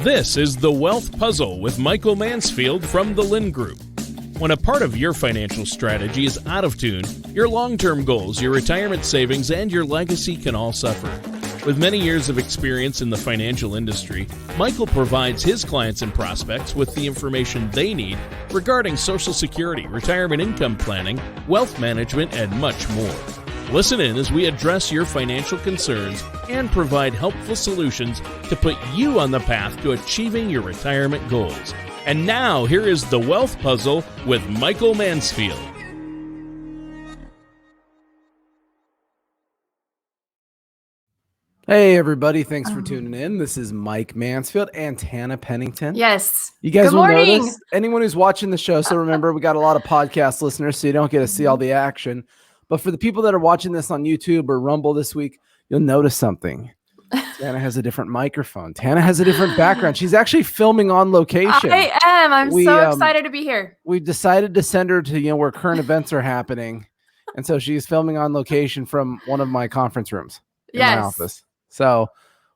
This is The Wealth Puzzle with Michael Mansfield from the Lynn Group. When a part of your financial strategy is out of tune, your long-term goals, your retirement savings, and your legacy can all suffer. With many years of experience in the financial industry, Michael provides his clients and prospects with the information they need regarding Social Security, retirement income planning, wealth management, and much more. Listen in as we address your financial concerns and provide helpful solutions to put you on the path to achieving your retirement goals. And now, here is The Wealth Puzzle with Michael Mansfield. Hey, everybody. Thanks for tuning in. This is Mike Mansfield and Tana Pennington. Yes. You guys Good will morning. notice, anyone who's watching the show, so remember, we got a lot of podcast listeners, so you don't get to see all the action. But for the people that are watching this on YouTube or Rumble this week, you'll notice something. Tana has a different microphone. Tana has a different background. She's actually filming on location. I am. I'm so excited to be here. We decided to send her to, where current events are happening. And so she's filming on location from one of my conference rooms in my office. So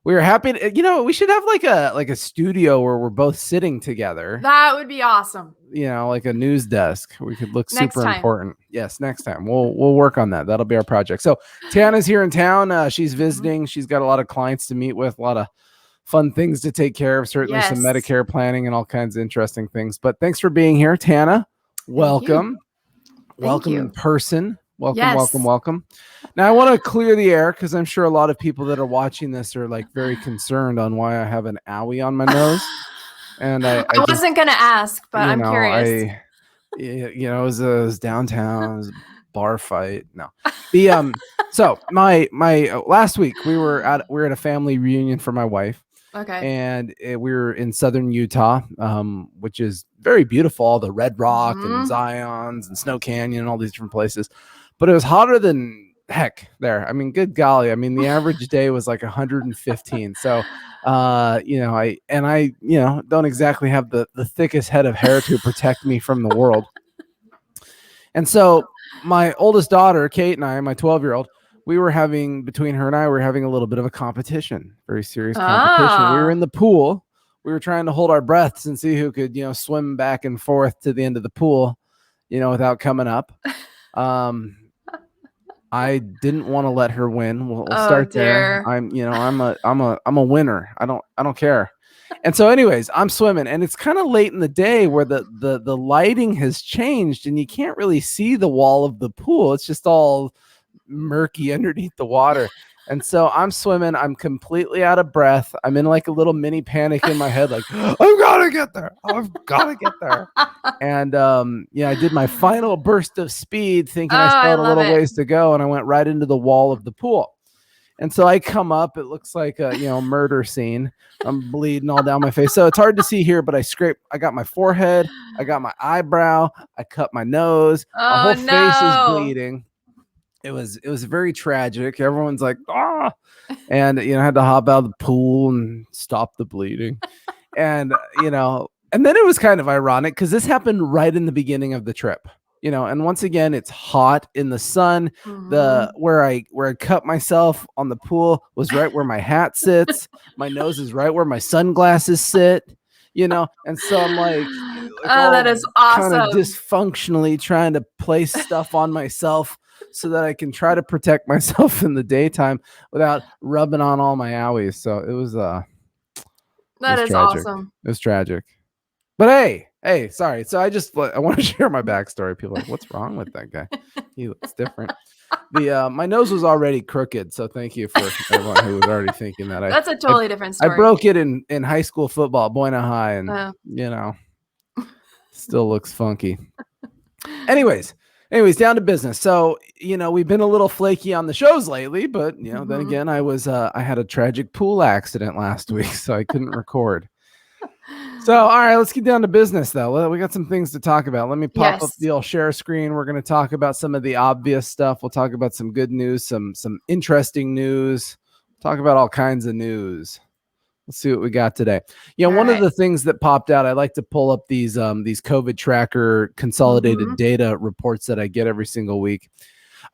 we were happy to, we should have like a studio where we're both sitting together. That would be awesome. Like a news desk. We could look super important. Yes, next time. We'll work on that. That'll be our project. So Tana's here in town. She's visiting. She's got a lot of clients to meet with, a lot of fun things to take care of, certainly some Medicare planning and all kinds of interesting things. But thanks for being here, Tana. Welcome. Welcome in person. Welcome. Now I want to clear the air because I'm sure a lot of people that are watching this are like very concerned on why I have an owie on my nose. And I wasn't going to ask, but I'm curious. It was downtown, it was a bar fight. No, so my last week we were at a family reunion for my wife. Okay. And we were in southern Utah, which is very beautiful, all the Red Rock and Zions and Snow Canyon and all these different places. But it was hotter than heck there. I mean, good golly. I mean, the average day was like 115. So, I don't exactly have the thickest head of hair to protect me from the world. And so my oldest daughter, Kate, and I, my 12-year-old, between her and I, we were having a little bit of a competition, very serious competition. We were in the pool. We were trying to hold our breaths and see who could, swim back and forth to the end of the pool, without coming up. I didn't want to let her win. We'll start there. I'm a winner. I don't care. And so anyways, I'm swimming and it's kind of late in the day where the lighting has changed and you can't really see the wall of the pool. It's just all murky underneath the water. And so I'm swimming. I'm completely out of breath. I'm in like a little mini panic in my head, like, I've got to get there. And I did my final burst of speed thinking I still had a little ways to go. And I went right into the wall of the pool. And so I come up, it looks like a murder scene. I'm bleeding all down my face. So it's hard to see here, but I got my forehead, I got my eyebrow, I cut my nose, my whole face is bleeding. It was very tragic. Everyone's like, and I had to hop out of the pool and stop the bleeding. And and then it was kind of ironic because this happened right in the beginning of the trip. And once again, it's hot in the sun. Where I cut myself on the pool was right where my hat sits. My nose is right where my sunglasses sit. And so I'm like that is awesome. Kind of dysfunctionally trying to place stuff on myself so that I can try to protect myself in the daytime without rubbing on all my owies. So it was that is tragic. Awesome. It was tragic. But hey, sorry. So I want to share my backstory. People are like, what's wrong with that guy? He looks different. My nose was already crooked, so thank you for everyone who was already thinking that. That's a totally different story. I broke it in high school football, Buena High, and still looks funky. Anyways, down to business. So, we've been a little flaky on the shows lately, but then again, I had a tragic pool accident last week, so I couldn't record. So, all right, let's get down to business though. We got some things to talk about. Let me pop up the old share screen. We're going to talk about some of the obvious stuff. We'll talk about some good news, some interesting news, talk about all kinds of news. Let's see what we got today. One of the things that popped out, I like to pull up these COVID tracker consolidated data reports that I get every single week.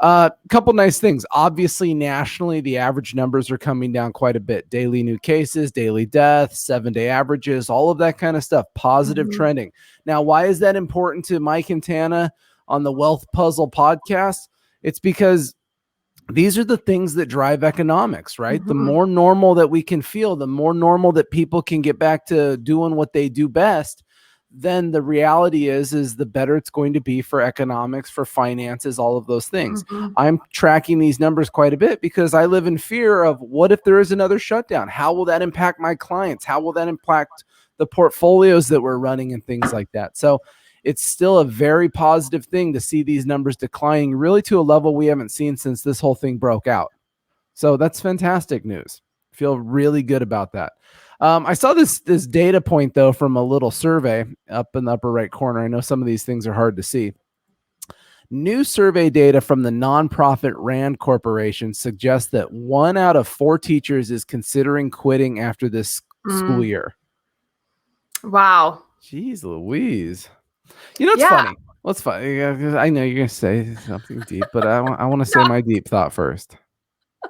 Couple nice things. Obviously, nationally, the average numbers are coming down quite a bit. Daily new cases, daily deaths, 7-day averages, all of that kind of stuff. Positive trending. Now, why is that important to Mike and Tana on the Wealth Puzzle podcast? It's because these are the things that drive economics, right? The more normal that we can feel, the more normal that people can get back to doing what they do best, then the reality is the better it's going to be for economics, for finances, all of those things. I'm tracking these numbers quite a bit because I live in fear of what if there is another shutdown? How will that impact my clients? How will that impact the portfolios that we're running and things like that? So it's still a very positive thing to see these numbers declining really to a level we haven't seen since this whole thing broke out. So that's fantastic news. Feel really good about that. I saw this data point, though, from a little survey up in the upper right corner. I know some of these things are hard to see. New survey data from the nonprofit RAND Corporation suggests that 1 out of 4 teachers is considering quitting after this school year. Wow. Jeez Louise. You know, it's funny. What's funny? I know you're going to say something deep, but I want to say my deep thought first.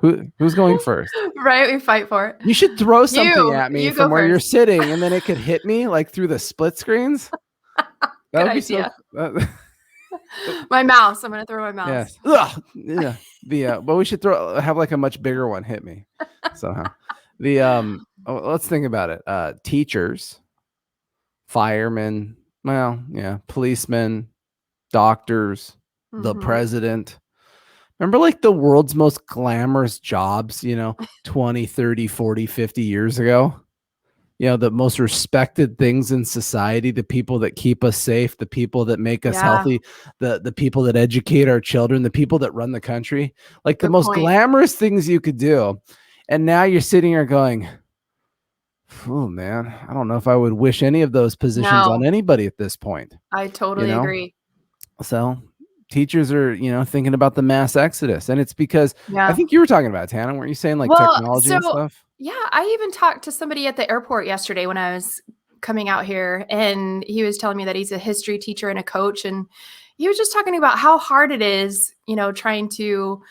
Who's going first? Right, we fight for it. You should throw something at me from where you're sitting, and then it could hit me like through the split screens. That would be idea. My mouse. I'm gonna throw my mouse. Yes. Yeah. But we should have like a much bigger one hit me somehow. Let's think about it. Teachers, firemen, policemen, doctors, the president. Remember like the world's most glamorous jobs, 20, 30, 40, 50 years ago? The most respected things in society, the people that keep us safe, the people that make us healthy, the people that educate our children, the people that run the country, like the most glamorous things you could do. And now you're sitting here going, oh man, I don't know if I would wish any of those positions on anybody at this point. I totally agree. So teachers are, thinking about the mass exodus. And it's because I think you were talking about, Tana, weren't you saying like technology and stuff? Yeah, I even talked to somebody at the airport yesterday when I was coming out here, and he was telling me that he's a history teacher and a coach. And he was just talking about how hard it is, trying to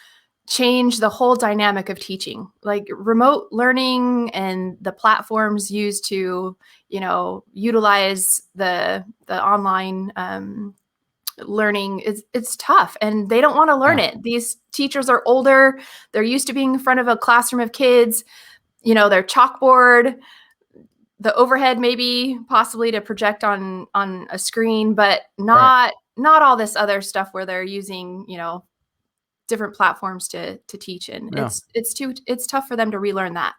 change the whole dynamic of teaching, like remote learning and the platforms used to, utilize the online learning. It's tough, and they don't want to learn it. These teachers are older. They're used to being in front of a classroom of kids, their chalkboard, the overhead, maybe possibly to project on a screen, but not all this other stuff where they're using, different platforms to teach in. It's tough for them to relearn that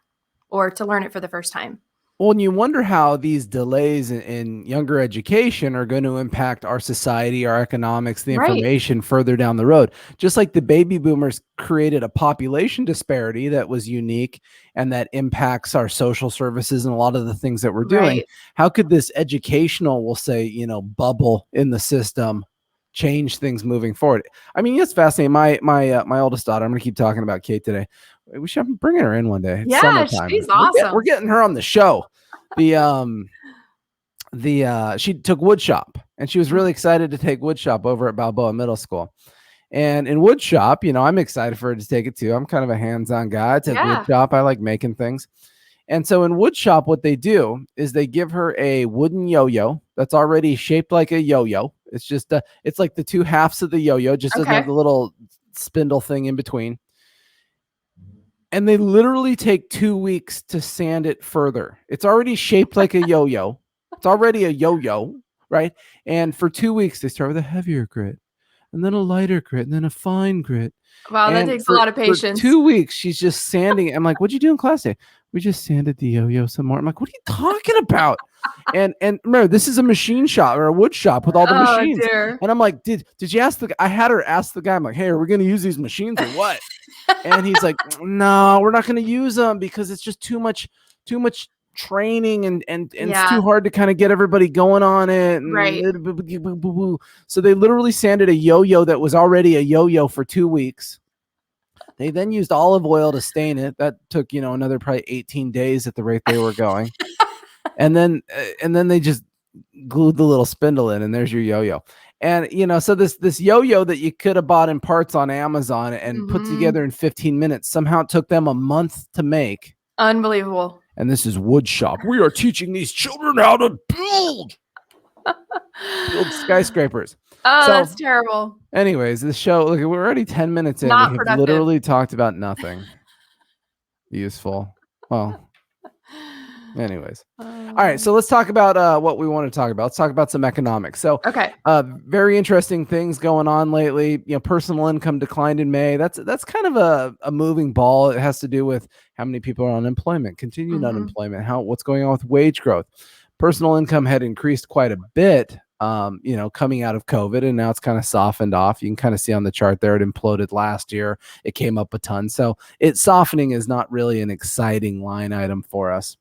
or to learn it for the first time. Well, and you wonder how these delays in younger education are going to impact our society, our economics, the information further down the road. Just like the baby boomers created a population disparity that was unique and that impacts our social services and a lot of the things that we're doing. How could this educational, we'll say, bubble in the system change things moving forward? I mean, it's fascinating. My oldest daughter, I'm going to keep talking about Kate today. We should bring her in one day. It's summertime. She's awesome. We're getting her on the show. She took woodshop, and she was really excited to take woodshop over at Balboa Middle School. And in woodshop, I'm excited for her to take it too. I'm kind of a hands-on guy. I take woodshop. I like making things. And so in woodshop, what they do is they give her a wooden yo-yo that's already shaped like a yo-yo. It's just it's like the two halves of the yo-yo, just doesn't have the little spindle thing in between. And they literally take 2 weeks to sand it further. It's already shaped like a yo-yo. It's already a yo-yo, right? And for 2 weeks, they start with a heavier grit, and then a lighter grit, and then a fine grit. Wow, that takes a lot of patience. For 2 weeks, she's just sanding it. I'm like, what'd you do in class today? We just sanded the yo-yo some more. I'm like, what are you talking about? and remember, this is a machine shop or a wood shop with all the machines. Dear. And I'm like, did you ask the guy? I had her ask the guy, I'm like, hey, are we going to use these machines or what? And he's like, no, we're not going to use them because it's just too much training and it's too hard to kind of get everybody going on it. And so they literally sanded a yo-yo that was already a yo-yo for 2 weeks. They then used olive oil to stain it. That took, another probably 18 days at the rate they were going. and then they just glued the little spindle in, and there's your yo-yo. And so this yo-yo that you could have bought in parts on Amazon and put together in 15 minutes, somehow it took them a month to make. Unbelievable. And this is wood shop. We are teaching these children how to build skyscrapers. Oh, that's terrible. Anyways, this show, look, we're already 10 minutes in. Not We've productive. literally talked about nothing useful. Well, anyways. All right, so let's talk about what we want to talk about. Let's talk about some economics. So, okay, very interesting things going on lately. Personal income declined in May. That's kind of a moving ball. It has to do with how many people are on unemployment, continued unemployment, what's going on with wage growth. Personal income had increased quite a bit, coming out of COVID, and now it's kind of softened off. You can kind of see on the chart there, it imploded last year. It came up a ton. So softening is not really an exciting line item for us.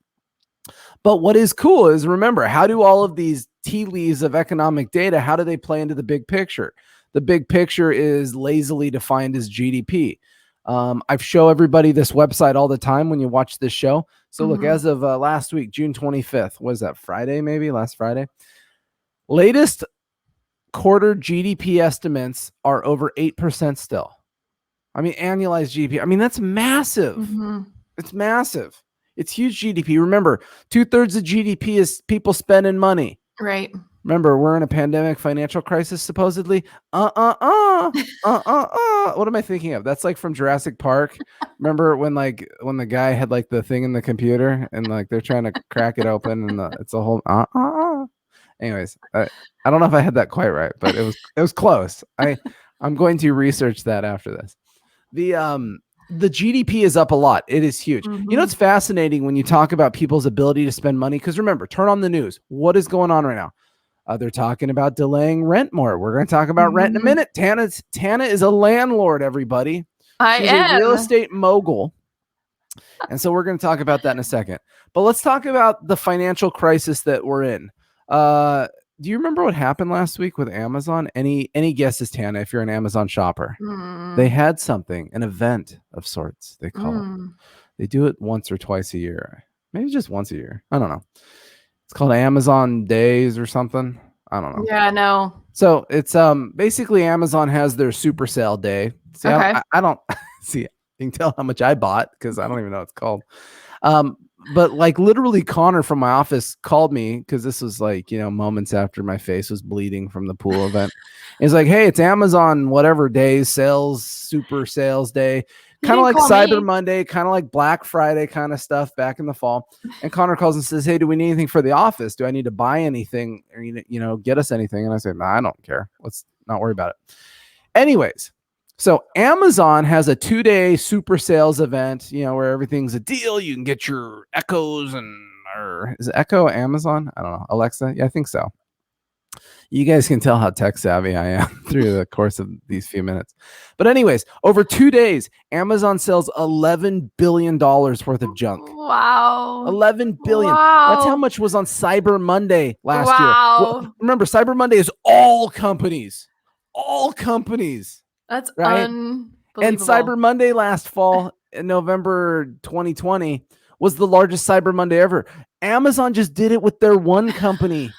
But what is cool is, remember, how do all of these tea leaves of economic data, how do they play into the big picture? The big picture is lazily defined as GDP. I show everybody this website all the time when you watch this show. So look, as of last week, June 25th, was that Friday, maybe last Friday? Latest quarter GDP estimates are over 8% still. I mean, annualized GDP. I mean, that's massive. It's massive. It's huge GDP. Remember, 2/3 of GDP is people spending money. Right. Remember, we're in a pandemic financial crisis, supposedly. What am I thinking of? That's like from Jurassic Park. Remember when the guy had like the thing in the computer and like they're trying to crack it open and it's a whole Anyways, I don't know if I had that quite right, but it was close. I'm going to research that after this. The GDP is up a lot. It is huge. It's fascinating when you talk about people's ability to spend money, because remember, turn on the news. What is going on right now? They're talking about delaying rent more. We're going to talk about rent in a minute. Tana is a landlord, everybody. She's a real estate mogul. And so we're going to talk about that in a second. But let's talk about the financial crisis that we're in. Do you remember what happened last week with Amazon? Any guesses, Tana, if you're an Amazon shopper? They had something, an event of sorts, they call it. They do it once or twice a year. Maybe just once a year. I don't know. It's called Amazon Days or something. I don't know. Yeah, no. So it's basically Amazon has their super sale day. See, I don't see. You can tell how much I bought because I don't even know what it's called. But like literally Connor from my office called me because this was like, moments after my face was bleeding from the pool event. He's like, hey, it's Amazon, whatever days, super sales day. Kind of like Cyber Monday, kind of like Black Friday kind of stuff back in the fall. And Connor calls and says, hey, do we need anything for the office? Do I need to buy anything or, get us anything? And I say, nah, I don't care. Let's not worry about it. Anyways. So Amazon has a 2-day super sales event, where everything's a deal. You can get your Echoes or is it Echo Amazon? I don't know. Alexa? Yeah, I think so. You guys can tell how tech savvy I am through the course of these few minutes. But anyways, over 2 days, Amazon sells $11 billion worth of junk. Wow. $11 billion. Wow. That's how much was on Cyber Monday last year. Well, remember, Cyber Monday is all companies. All companies. That's right. Unbelievable. And Cyber Monday last fall in November 2020 was the largest Cyber Monday ever. Amazon just did it with their one company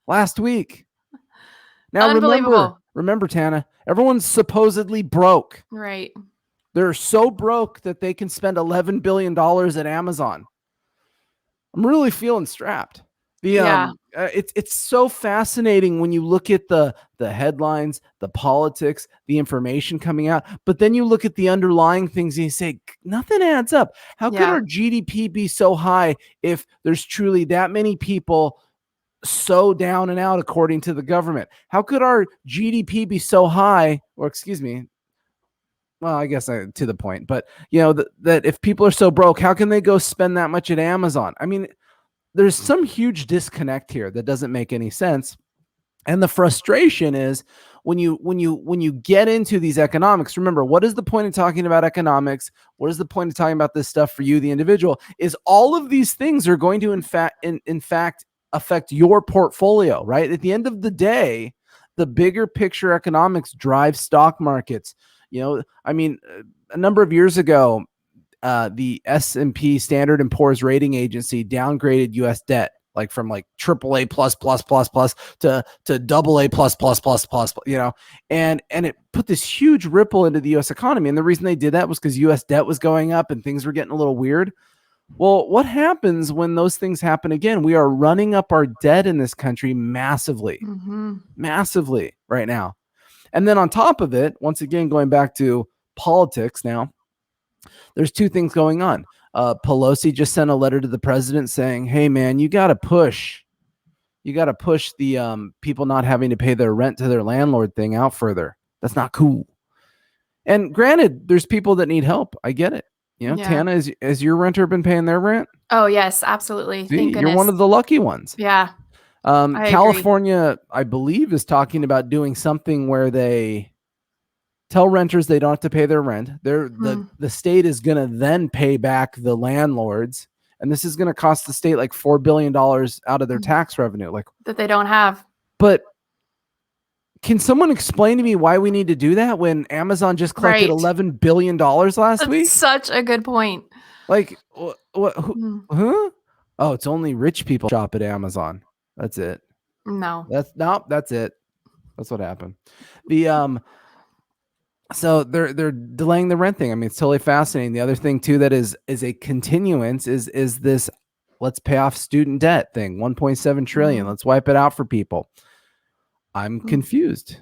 last week. Now remember, Tana, everyone's supposedly broke. Right. They're so broke that they can spend $11 billion at Amazon. I'm really feeling strapped. It's so fascinating when you look at the headlines, the politics, the information coming out, but then you look at the underlying things and you say, nothing adds up. How could our GDP be so high if there's truly that many people so down and out, according to the government? How could our GDP be so high, or excuse me, well, I guess to the point, but that if people are so broke, how can they go spend that much at Amazon? I mean, there's some huge disconnect here that doesn't make any sense. And the frustration is when you get into these economics, remember, what is the point of talking about economics? What is the point of talking about this stuff for you, the individual? Is all of these things are going to in fact affect your portfolio, right? At the end of the day, the bigger picture economics drive stock markets. I mean, a number of years ago, the S&P Standard & Poor's rating agency downgraded U.S. debt like from like AAA plus plus plus plus to AA plus plus plus plus, you know, and it put this huge ripple into the U.S. economy. And the reason they did that was because U.S. debt was going up and things were getting a little weird. Well, what happens when those things happen again? We are running up our debt in this country massively, massively right now. And then on top of it, once again, going back to politics now, there's two things going on. Pelosi just sent a letter to the president saying, hey, man, you got to push the people not having to pay their rent to their landlord thing out further. That's not cool. And granted, there's people that need help. I get it. You know, Tana, has your renter been paying their rent? Oh, yes, absolutely. See, you're one of the lucky ones. Yeah. California, I believe, is talking about doing something where they tell renters they don't have to pay their rent. The state is going to then pay back the landlords. And this is going to cost the state like $4 billion out of their tax revenue. Like that they don't have. But can someone explain to me why we need to do that when Amazon just collected $11 billion last week? Such a good point. Like, what? Huh? Oh, it's only rich people shop at Amazon. That's it. No. That's it. That's what happened. So they're delaying the rent thing. I mean, it's totally fascinating. The other thing too that is a continuance is this let's pay off student debt thing, 1.7 trillion. Let's wipe it out for people. I'm confused.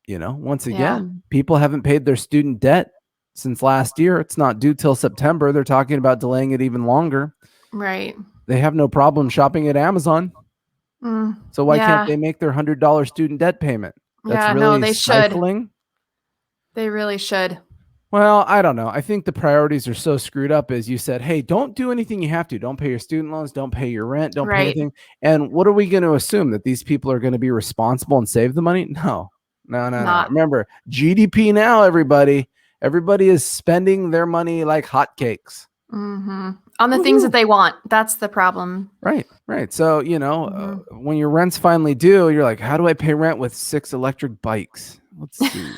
You know, once again, people haven't paid their student debt since last year. It's not due till September. They're talking about delaying it even longer. Right. They have no problem shopping at Amazon. So why can't they make their $100 student debt payment? That's really they stifling. should. They really should. Well, I don't know. I think the priorities are so screwed up, as you said, hey, don't do anything you have to. Don't pay your student loans. Don't pay your rent. Don't pay anything. And what are we going to assume? That these people are going to be responsible and save the money? No. Remember, GDP now, everybody. Everybody is spending their money like hotcakes. On the things that they want. That's the problem. Right. So, you know, when your rent's finally due, you're like, how do I pay rent with 6 electric bikes? Let's see.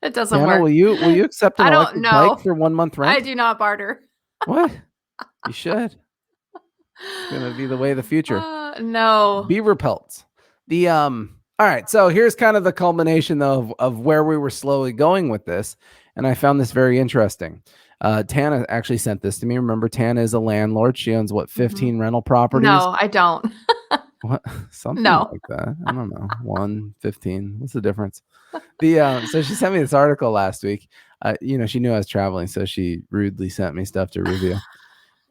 It doesn't work. Will you accept an electric bike for 1 month rent? I do not barter. What? You should. It's gonna be the way of the future. No. Beaver pelts. All right. So here's kind of the culmination though of where we were slowly going with this, and I found this very interesting. Tana actually sent this to me. Remember, Tana is a landlord. She owns 15 rental properties? No, I don't. What? Something like that. I don't know. 1, 15. What's the difference? So she sent me this article last week. You know, she knew I was traveling, so she rudely sent me stuff to review.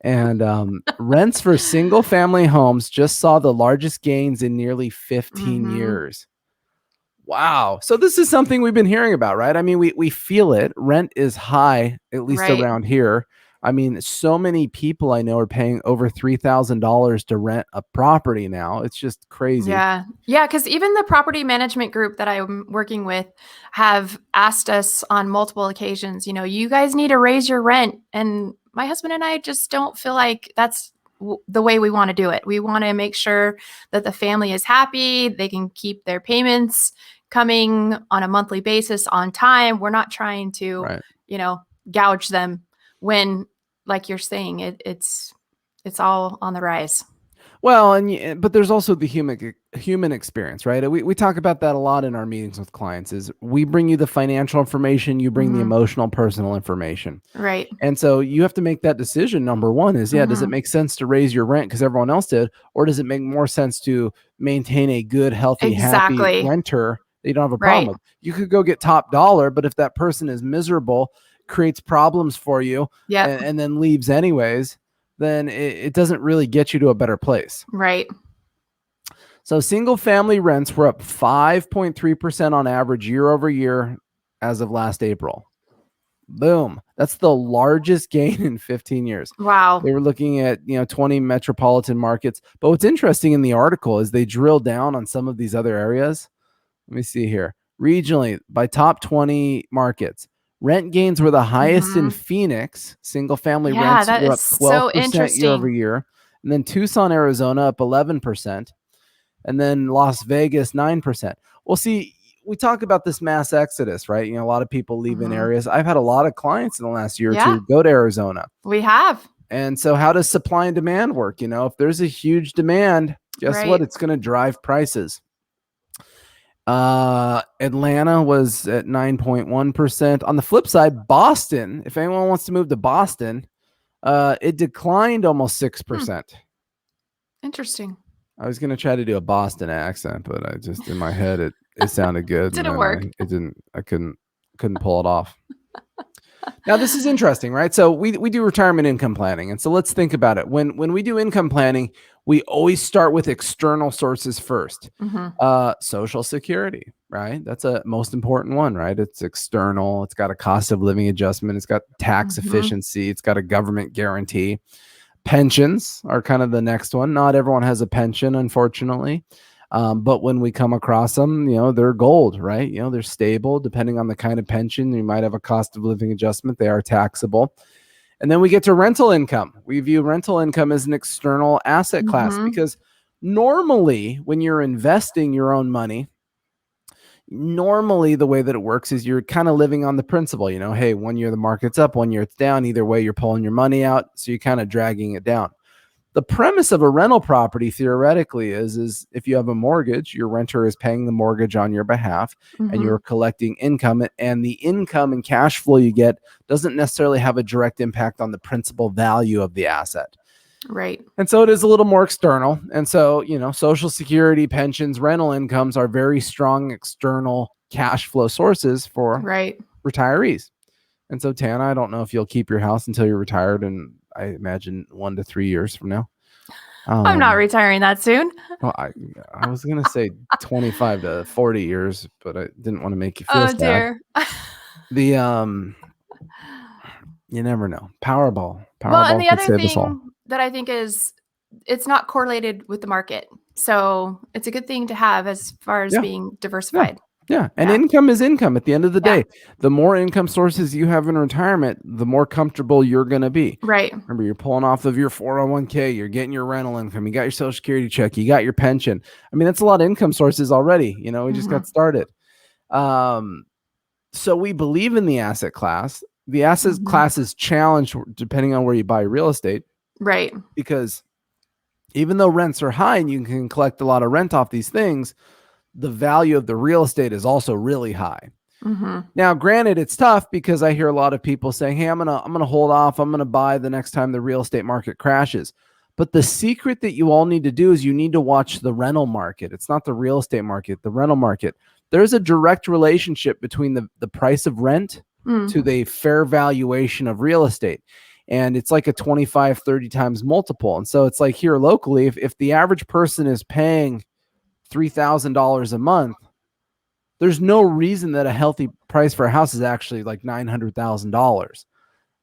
And rents for single family homes just saw the largest gains in nearly 15 years. Wow. So this is something we've been hearing about, right? I mean, we feel it. Rent is high, at least around here. I mean, so many people I know are paying over $3,000 to rent a property now. It's just crazy. Yeah. Because even the property management group that I'm working with have asked us on multiple occasions, you know, you guys need to raise your rent. And my husband and I just don't feel like that's the way we want to do it. We want to make sure that the family is happy. They can keep their payments coming on a monthly basis on time. We're not trying to, you know, gouge them when, like you're saying, it's all on the rise. Well, but there's also the human experience, right? We talk about that a lot in our meetings with clients. Is we bring you the financial information, you bring the emotional, personal information, right? And so you have to make that decision. Number one is, does it make sense to raise your rent because everyone else did, or does it make more sense to maintain a good, healthy, happy renter that you don't have a problem with? You could go get top dollar, but if that person is miserable, creates problems for you, and then leaves anyways, then it doesn't really get you to a better place. Right. So single family rents were up 5.3% on average year over year as of last April. Boom. That's the largest gain in 15 years. Wow. They were looking at, 20 metropolitan markets. But what's interesting in the article is they drill down on some of these other areas. Let me see here. Regionally, by top 20 markets, rent gains were the highest in Phoenix. Single family rents were up 12% year over year. And then Tucson, Arizona up 11%. And then Las Vegas, 9%. Well, see, we talk about this mass exodus, right? A lot of people leave in areas. I've had a lot of clients in the last year or two go to Arizona. We have. And so how does supply and demand work? If there's a huge demand, guess what? It's going to drive prices. Atlanta was at 9.1%. On the flip side, Boston, if anyone wants to move to Boston, it declined almost 6%. Interesting. I was going to try to do a Boston accent, but I just, in my head, it sounded good. Didn't work. I couldn't pull it off. Now, this is interesting, right? So we do retirement income planning. And so let's think about it. When we do income planning, we always start with external sources first. Social Security, right? That's a most important one, right? It's external. It's got a cost of living adjustment. It's got tax efficiency. It's got a government guarantee. Pensions are kind of the next one. Not everyone has a pension, unfortunately. But when we come across them, they're gold, right? They're stable. Depending on the kind of pension, you might have a cost of living adjustment. They are taxable. And then we get to rental income. We view rental income as an external asset class because normally when you're investing your own money, normally the way that it works is you're kind of living on the principle, hey, 1 year the market's up, 1 year it's down. Either way, you're pulling your money out. So you're kind of dragging it down. The premise of a rental property theoretically is if you have a mortgage, your renter is paying the mortgage on your behalf and you're collecting income, and the income and cash flow you get doesn't necessarily have a direct impact on the principal value of the asset. Right. And so it is a little more external. And so, Social Security, pensions, rental incomes are very strong external cash flow sources for retirees. And so, Tana, I don't know if you'll keep your house until you're retired, and I imagine 1 to 3 years from now. I'm not retiring that soon. Well, I was going to say 25 to 40 years, but I didn't want to make you feel sad. Dear. You never know. Powerball And the could other save us all. thing that I think is it's not correlated with the market. So it's a good thing to have as far as being diversified. Yeah. And income is income at the end of the day. The more income sources you have in retirement, the more comfortable you're going to be. Right. Remember, you're pulling off of your 401k, you're getting your rental income, you got your Social Security check, you got your pension. I mean, that's a lot of income sources already. We just got started. So we believe in the asset class. The asset class is challenged depending on where you buy real estate. Right. Because even though rents are high and you can collect a lot of rent off these things, the value of the real estate is also really high. Now, granted, it's tough because I hear a lot of people saying, hey, I'm gonna hold off. I'm gonna buy the next time the real estate market crashes. But the secret that you all need to do is you need to watch the rental market. It's not the real estate market, the rental market. There's a direct relationship between the price of rent to the fair valuation of real estate. And it's like a 25, 30 times multiple. And so it's like here locally, if the average person is paying $3,000 a month, there's no reason that a healthy price for a house is actually like $900,000,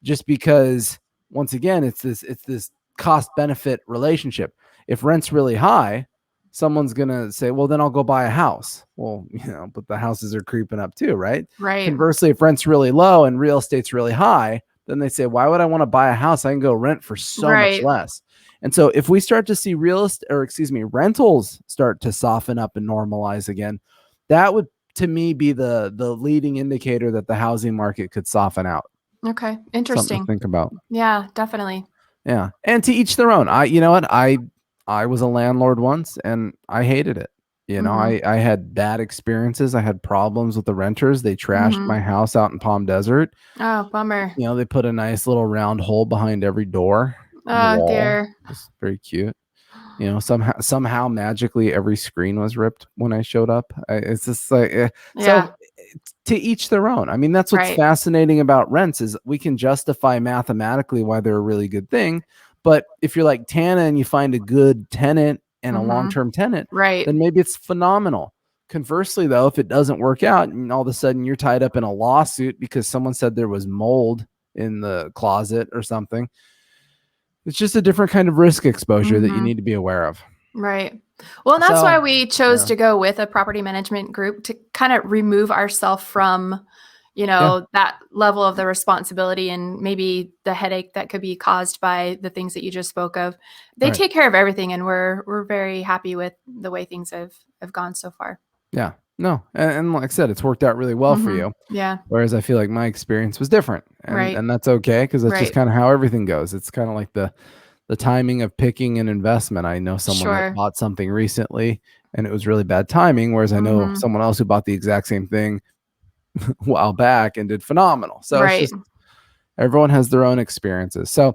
just because once again, it's this cost benefit relationship. If rent's really high, someone's going to say, well, then I'll go buy a house. Well, but the houses are creeping up too, right? Right. Conversely, if rent's really low and real estate's really high, then they say, why would I want to buy a house? I can go rent for so much less. And so if we start to see rentals start to soften up and normalize again, that would, to me, be the leading indicator that the housing market could soften out. Okay. Interesting. Something to think about. Yeah, definitely. Yeah. And to each their own. I was a landlord once and I hated it. I had bad experiences. I had problems with the renters. They trashed my house out in Palm Desert. Oh, bummer. They put a nice little round hole behind every door. Oh, dear. It's very cute. Somehow magically every screen was ripped when I showed up. It's just like, so to each their own. I mean, that's what's fascinating about rents is we can justify mathematically why they're a really good thing. But if you're like Tana and you find a good tenant and a long-term tenant, then maybe it's phenomenal. Conversely, though, if it doesn't work out and all of a sudden you're tied up in a lawsuit because someone said there was mold in the closet or something, it's just a different kind of risk exposure that you need to be aware of. Right. Well, and that's why we chose to go with a property management group to kind of remove ourselves from, that level of the responsibility and maybe the headache that could be caused by the things that you just spoke of. They take care of everything, and we're very happy with the way things have gone so far. Yeah. No. And like I said, it's worked out really well for you. Yeah. Whereas I feel like my experience was different. And that's okay, because that's just kind of how everything goes. It's kind of like the timing of picking an investment. I know someone that bought something recently and it was really bad timing, whereas I know someone else who bought the exact same thing a while back and did phenomenal. So it's just, everyone has their own experiences. So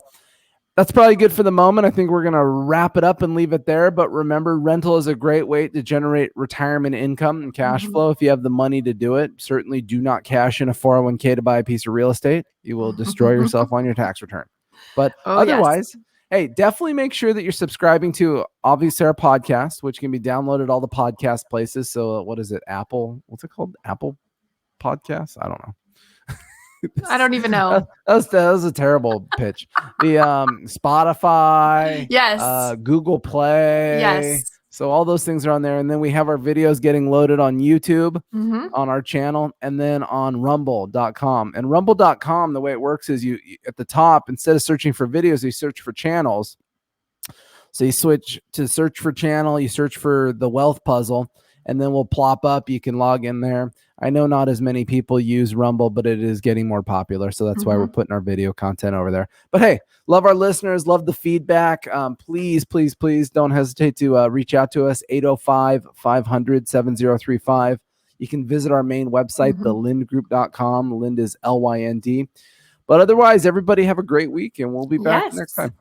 that's probably good for the moment. I think we're going to wrap it up and leave it there. But remember, rental is a great way to generate retirement income and cash flow if you have the money to do it. Certainly do not cash in a 401k to buy a piece of real estate. You will destroy yourself on your tax return. But otherwise, hey, definitely make sure that you're subscribing to obviously our podcast, which can be downloaded all the podcast places. So what is it? Apple? What's it called? Apple Podcasts? I don't know. I don't even know. That was a terrible pitch. The Spotify, Google Play, so all those things are on there. And then we have our videos getting loaded on YouTube on our channel, and then on rumble.com. And rumble.com, the way it works is you at the top, instead of searching for videos, you search for channels. So you switch to search for channel, you search for the Wealth Puzzle, and then we'll plop up. You can log in there. I know not as many people use Rumble, but it is getting more popular. So that's why we're putting our video content over there. But hey, love our listeners, love the feedback. Please don't hesitate to reach out to us, 805-500-7035. You can visit our main website, thelindgroup.com. Lind is LYND. But otherwise, everybody have a great week, and we'll be back next time.